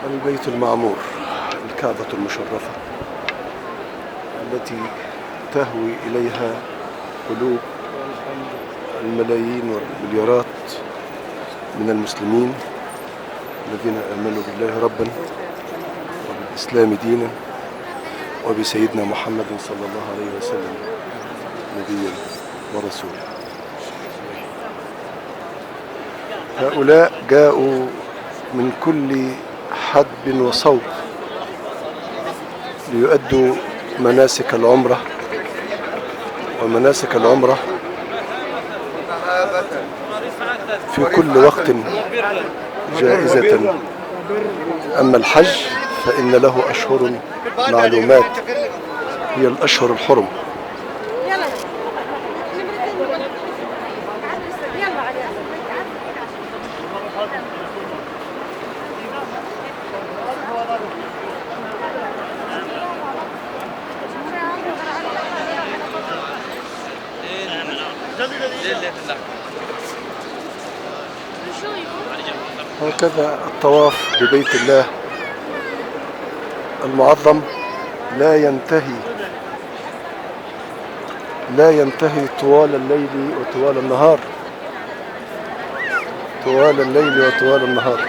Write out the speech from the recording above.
البيت المعمور، الكعبة المشرفة التي تهوي إليها قلوب الملايين والمليارات من المسلمين الذين آمنوا بالله ربا وبالإسلام دينا وبسيدنا محمد صلى الله عليه وسلم نبيا ورسولا. هؤلاء جاءوا من كل حدب وصوب ليؤدوا مناسك العمرة، ومناسك العمرة في كل وقت جائزة. أما الحج فإن له أشهر معلومات هي الأشهر الحرم. هكذا الطواف ببيت الله المعظم لا ينتهي طوال الليل وطوال النهار، طوال الليل وطوال النهار.